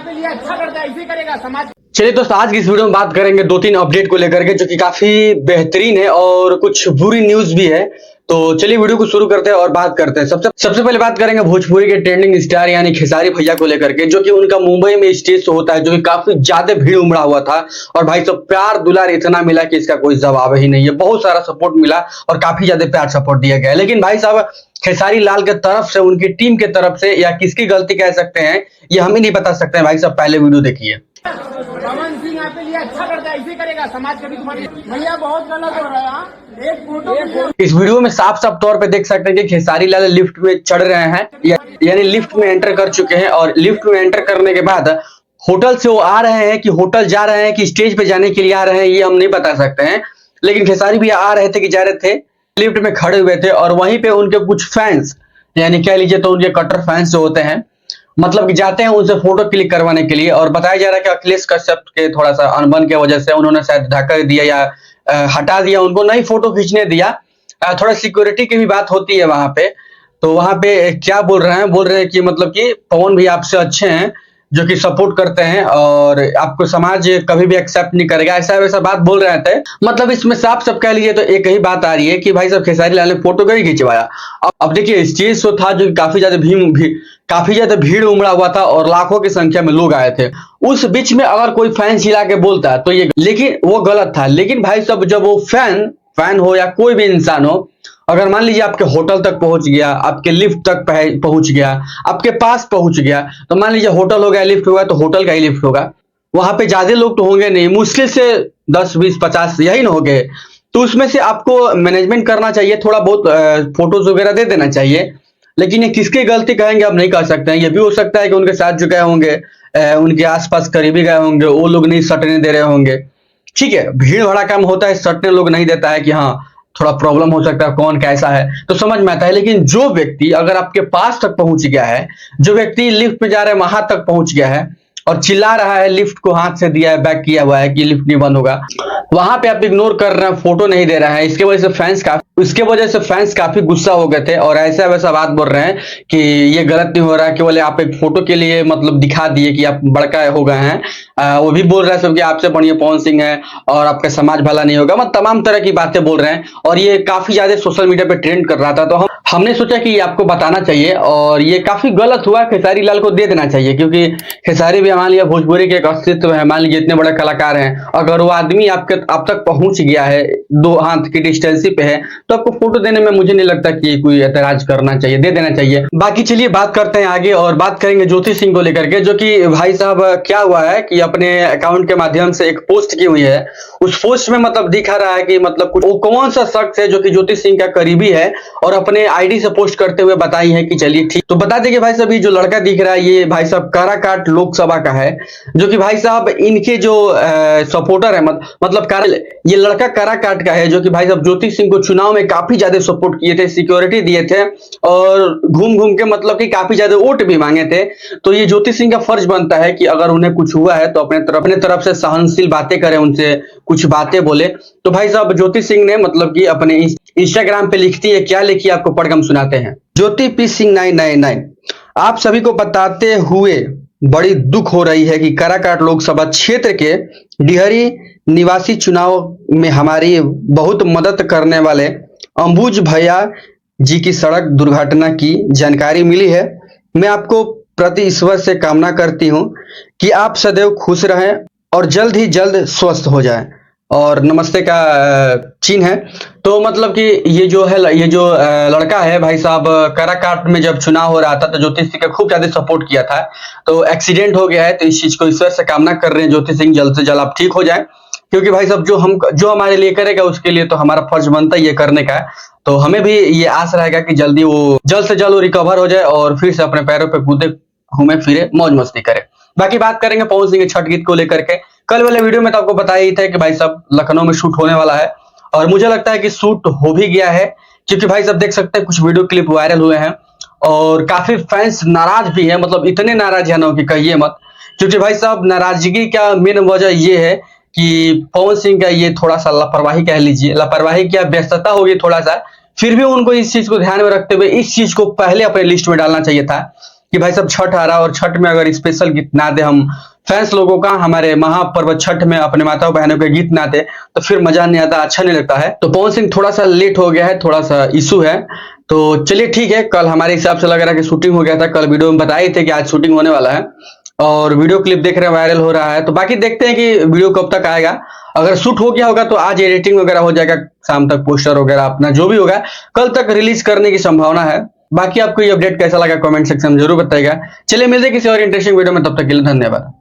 पे लिया अच्छा करता है, इसे करेगा समाज। चलिए दोस्तों, आज की इस वीडियो में बात करेंगे दो तीन अपडेट को लेकर के जो कि काफी बेहतरीन है और कुछ बुरी न्यूज भी है। तो चलिए वीडियो को शुरू करते हैं और बात करते हैं। सबसे पहले बात करेंगे भोजपुरी के ट्रेंडिंग स्टार यानी खेसारी भैया को लेकर के, जो कि उनका मुंबई में स्टेज शो होता है, जो कि काफी ज्यादा भीड़ उमड़ा हुआ था। और भाई सब प्यार दुलार इतना मिला कि इसका कोई जवाब ही नहीं है। बहुत सारा सपोर्ट मिला और काफी ज्यादा प्यार सपोर्ट दिया गया। लेकिन भाई साहब खेसारी लाल के तरफ से, उनकी टीम के तरफ से, या किसकी गलती कह सकते हैं ये हम ही नहीं बता सकते हैं। भाई साहब पहले वीडियो देखिए। पवन सिंह यहाँ पे लिया अच्छा करता है, इसे करेगा समाज कभी तुम्हारी। भैया बहुत गलत हो रहा है। एक फोटो इस वीडियो में साफ साफ तौर पे देख सकते हैं कि खेसारी लाल लिफ्ट में चढ़ रहे हैं, यानी लिफ्ट में एंटर कर चुके हैं। और लिफ्ट में एंटर करने के बाद होटल से वो आ रहे हैं कि होटल जा रहे हैं कि स्टेज पे जाने के लिए आ रहे हैं, ये हम नहीं बता सकते हैं। लेकिन खेसारी भी आ रहे थे कि जा रहे थे, लिफ्ट में खड़े हुए थे। और वहीं पे उनके कुछ फैंस, यानी कह लीजिए तो उनके कट्टर फैंस जो होते हैं, मतलब कि जाते हैं उनसे फोटो क्लिक करवाने के लिए। और बताया जा रहा है कि अखिलेश कश्यप के थोड़ा सा अनबन की वजह से उन्होंने शायद धक्का दिया या हटा दिया, उनको नहीं फोटो खींचने दिया। थोड़ा सिक्योरिटी की भी बात होती है वहां पे। तो वहां पे क्या बोल रहे हैं कि मतलब कि पवन भी आपसे अच्छे हैं, जो कि सपोर्ट करते हैं और आपको समाज कभी भी एक्सेप्ट नहीं करेगा, ऐसा वैसा बात बोल रहे थे। मतलब इसमें साफ सब कह लीजिए तो एक ही बात आ रही है कि भाई साहब खेसारी लाल ने फोटो क्यों खिंचवाया। अब देखिए स्टेज शो था जो काफी ज्यादा भीड़ उमड़ा हुआ था और लाखों की संख्या में लोग आए थे। उस बीच में अगर कोई फैन चिल्ला के बोलता तो ये, लेकिन वो गलत था। लेकिन भाई साहब जब वो फैन हो या कोई भी इंसान हो, अगर मान लीजिए आपके होटल तक पहुंच गया, आपके लिफ्ट तक पहुंच गया, आपके पास पहुंच गया, तो मान लीजिए होटल हो गया, लिफ्ट होगा, तो होटल का ही लिफ्ट होगा। वहां पे ज्यादा लोग तो होंगे नहीं, मुश्किल से 10 20 50 यही ना हो गए। तो उसमें से आपको मैनेजमेंट करना चाहिए, थोड़ा बहुत फोटोज वगैरह दे देना चाहिए। लेकिन ये किसकी गलती कहेंगे आप नहीं कह सकते हैं। ये भी हो सकता है कि उनके साथ जो गए होंगे, उनके आसपास करीबी गए होंगे, वो लोग नहीं सटने दे रहे होंगे। ठीक है, भीड़ भड़ा काम होता है, सटने लोग नहीं देता है कि हाँ थोड़ा प्रॉब्लम हो सकता है, कौन कैसा है तो समझ में आता है। लेकिन जो व्यक्ति अगर आपके पास तक पहुंच गया है, जो व्यक्ति लिफ्ट में जा रहे हैं वहां तक पहुंच गया है और चिल्ला रहा है, लिफ्ट को हाथ से दिया है, बैक किया हुआ है कि लिफ्ट नहीं बंद होगा, वहां पे आप इग्नोर कर रहे हैं, फोटो नहीं दे रहे हैं, इसके वजह से फैंस काफी गुस्सा हो गए थे और ऐसा वैसा बात बोल रहे हैं कि ये गलत नहीं हो रहा है, केवल आप एक फोटो के लिए मतलब दिखा दिए कि आप बड़का हो गए हैं। वो भी बोल रहे हैं सब कि आपसे बढ़िया पवन सिंह है और आपका समाज भला नहीं होगा, मतलब तमाम तरह की बातें बोल रहे हैं। और ये काफी ज्यादा सोशल मीडिया पे ट्रेंड कर रहा था। तो हमने सोचा कि ये आपको बताना चाहिए और ये काफी गलत हुआ, खेसारी लाल को दे देना चाहिए। क्योंकि खेसारी भी मान लिया भोजपुरी के एक अस्तित्व है, मान लीजिए इतने बड़े कलाकार हैं, अगर वो आदमी आप तक पहुंच गया है, 2 हाथ की डिस्टेंस पे है, तो आपको फोटो देने में मुझे नहीं लगता कि कोई ऐतराज करना चाहिए, दे देना चाहिए। बाकी चलिए बात करते हैं आगे और बात करेंगे ज्योति सिंह को लेकर के, जो कि भाई साहब क्या हुआ है कि अपने अकाउंट के माध्यम से एक पोस्ट की हुई है। उस पोस्ट में मतलब दिखा रहा है कि मतलब कुछ वो कौन सा शख्स है जो कि ज्योति सिंह का करीबी है और अपने आईडी से पोस्ट करते हुए बताई है कि चलिए ठीक। तो बता दें कि भाई साहब ये जो लड़का दिख रहा है ये भाई साहब काराकाट लोकसभा का है, जो कि भाई साहब इनके जो सपोर्टर है, मतलब ये लड़का काराकाट का है, जो कि भाई साहब ज्योति सिंह को चुनाव में काफी ज्यादा सपोर्ट किए थे, सिक्योरिटी दिए थे और घूम घूम के मतलब कि काफी ज्यादा वोट भी मांगे थे। तो ये ज्योति सिंह का फर्ज बनता है कि अगर उन्हें कुछ हुआ है तो अपने तरफ से सहनशील बातें करें, उनसे कुछ बातें बोले। तो भाई साहब ज्योति सिंह ने मतलब कि अपने इंस्टाग्राम पे लिखती है, क्या लिखी आपको पढ़ हम सुनाते हैं। ज्योति पी सिंह 999, आप सभी को बताते हुए बड़ी दुख हो रही है कि काराकाट लोकसभा क्षेत्र के डिहरी निवासी चुनाव में हमारी बहुत मदद करने वाले अंबुज भैया जी की सड़क दुर्घटना की जानकारी मिली है। मैं आपको प्रति ईश्वर से कामना करती हूं कि आप सदैव खुश रहें और जल्द ही जल्द स्वस्थ हो जाएं। और नमस्ते का चिन्ह है। तो मतलब कि ये जो लड़का है भाई साहब, काराकाट में जब चुनाव हो रहा था तो ज्योति सिंह का खूब ज्यादा सपोर्ट किया था। तो एक्सीडेंट हो गया है, तो इस चीज को ईश्वर से कामना कर रहे हैं ज्योति सिंह जल्द से जल्द आप ठीक हो जाए। क्योंकि भाई साहब जो हमारे लिए करेगा उसके लिए तो हमारा फर्ज बनता है ये करने का। तो हमें भी ये आस रहेगा कि जल्द से जल्द वो रिकवर हो जाए और फिर से अपने पैरों पे कूदे घूमे फिरे मौज मस्ती करे। बाकी बात करेंगे पवन सिंह के छठ गीत को लेकर के। कल वाले वीडियो में तो आपको बताया ही था कि भाई साहब लखनऊ में शूट होने वाला है और मुझे लगता है कि शूट हो भी गया है। क्योंकि भाई साहब देख सकते हैं कुछ वीडियो क्लिप वायरल हुए हैं और काफी फैंस नाराज भी है, मतलब इतने नाराज है ना कि कहिए मत। क्योंकि भाई साहब नाराजगी का मेन वजह ये है कि पवन सिंह का ये थोड़ा सा लापरवाही कह लीजिए, लापरवाही क्या व्यस्तता होगी थोड़ा सा, फिर भी उनको इस चीज को ध्यान में रखते हुए इस चीज को पहले अपने लिस्ट में डालना चाहिए था कि भाई सब छठ आ रहा है और छठ में अगर स्पेशल गीत ना दे हम फैंस लोगों का, हमारे महापर्व छठ में अपने माताओं बहनों के गीत ना दे तो फिर मजा नहीं आता, अच्छा नहीं लगता है। तो पवन सिंह थोड़ा सा लेट हो गया है, थोड़ा सा इशू है। तो चलिए ठीक है, कल हमारे हिसाब से लग रहा है कि शूटिंग हो गया था, कल वीडियो में बताए थे कि आज शूटिंग होने वाला है और वीडियो क्लिप देख रहे हैं वायरल हो रहा है। तो बाकी देखते हैं कि वीडियो कब तक आएगा। अगर शूट हो गया होगा तो आज एडिटिंग वगैरह हो जाएगा, शाम तक पोस्टर वगैरह अपना जो भी होगा कल तक रिलीज करने की संभावना है। बाकी आपको ये अपडेट कैसा लगा कमेंट सेक्शन में जरूर बताइएगा। चलिए मिलते हैं किसी और इंटरेस्टिंग वीडियो में, तब तक के लिए धन्यवाद।